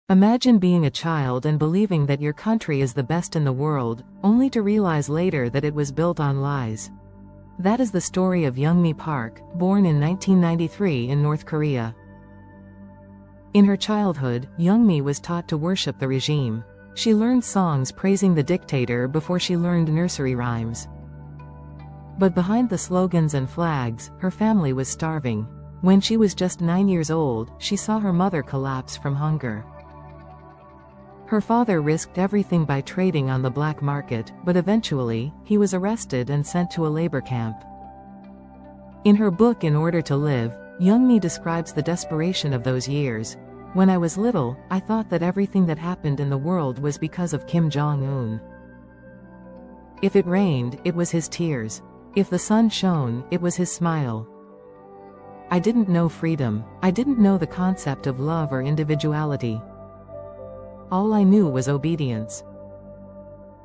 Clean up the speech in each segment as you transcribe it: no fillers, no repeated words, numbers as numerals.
Imagine being a child and believing that your country is the best in the world, only to realize later that it was built on lies. That is the story of Yeonmi Park, born in 1993 in North Korea. In her childhood, Yeonmi was taught to worship the regime. She learned songs praising the dictator before she learned nursery rhymes. But behind the slogans and flags, her family was starving. When she was just 9 years old, she saw her mother collapse from hunger. Her father risked everything by trading on the black market, but eventually, he was arrested and sent to a labor camp. In her book In Order to Live, Yeonmi describes the desperation of those years. When I was little, I thought that everything that happened in the world was because of Kim Jong-un. If it rained, it was his tears. If the sun shone, it was his smile. I didn't know freedom. I didn't know the concept of love or individuality. All I knew was obedience.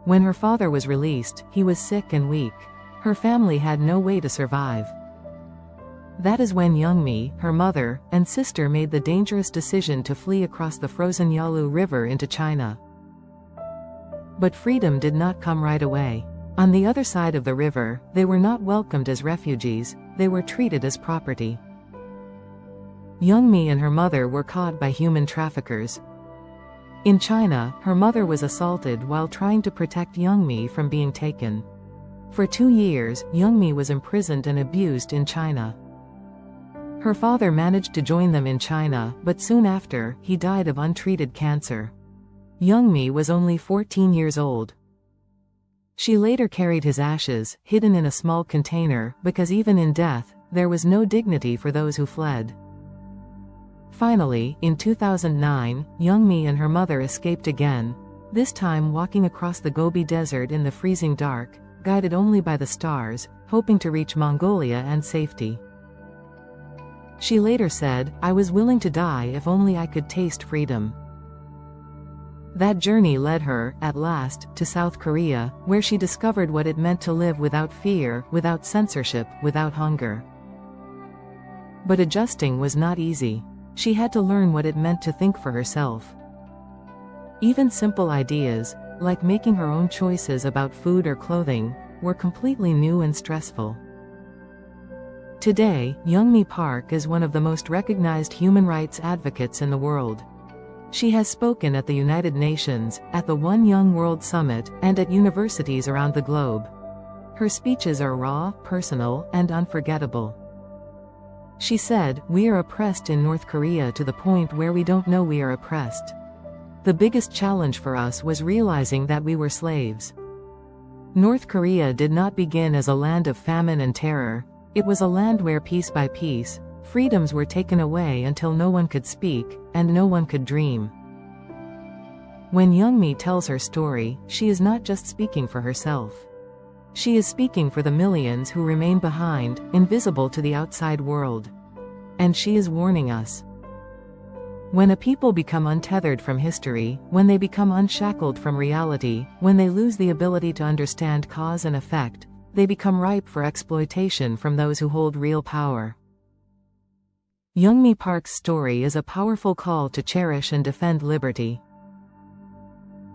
When her father was released, he was sick and weak. Her family had no way to survive. That is when Yeonmi, her mother, and sister made the dangerous decision to flee across the frozen Yalu River into China. But freedom did not come right away. On the other side of the river, they were not welcomed as refugees, they were treated as property. Yeonmi and her mother were caught by human traffickers. In China, her mother was assaulted while trying to protect Yeonmi from being taken. For 2 years, Yeonmi was imprisoned and abused in China. Her father managed to join them in China, but soon after, he died of untreated cancer. Yeonmi was only 14 years old. She later carried his ashes, hidden in a small container, because even in death, there was no dignity for those who fled. Finally, in 2009, Yeonmi and her mother escaped again, this time walking across the Gobi Desert in the freezing dark, guided only by the stars, hoping to reach Mongolia and safety. She later said, "I was willing to die if only I could taste freedom." That journey led her, at last, to South Korea, where she discovered what it meant to live without fear, without censorship, without hunger. But adjusting was not easy. She had to learn what it meant to think for herself. Even simple ideas, like making her own choices about food or clothing, were completely new and stressful. Today, Yeonmi Park is one of the most recognized human rights advocates in the world. She has spoken at the United Nations, at the One Young World Summit, and at universities around the globe. Her speeches are raw, personal, and unforgettable. She said, "We are oppressed in North Korea to the point where we don't know we are oppressed. The biggest challenge for us was realizing that we were slaves. North Korea did not begin as a land of famine and terror. It was a land where piece by piece, freedoms were taken away until no one could speak, and no one could dream." When Yeonmi tells her story, she is not just speaking for herself. She is speaking for the millions who remain behind, invisible to the outside world. And she is warning us. When a people become untethered from history, when they become unshackled from reality, when they lose the ability to understand cause and effect, they become ripe for exploitation from those who hold real power. Yeonmi Park's story is a powerful call to cherish and defend liberty.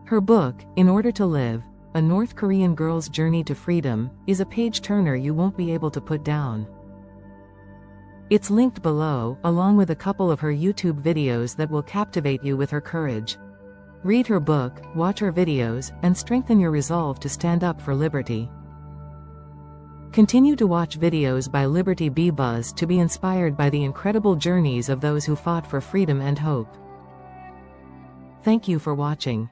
Her book, In Order to Live, A North Korean Girl's Journey to Freedom, is a page-turner you won't be able to put down. It's linked below, along with a couple of her YouTube videos that will captivate you with her courage. Read her book, watch her videos, and strengthen your resolve to stand up for liberty. Continue to watch videos by Liberty Bee Buzz to be inspired by the incredible journeys of those who fought for freedom and hope. Thank you for watching.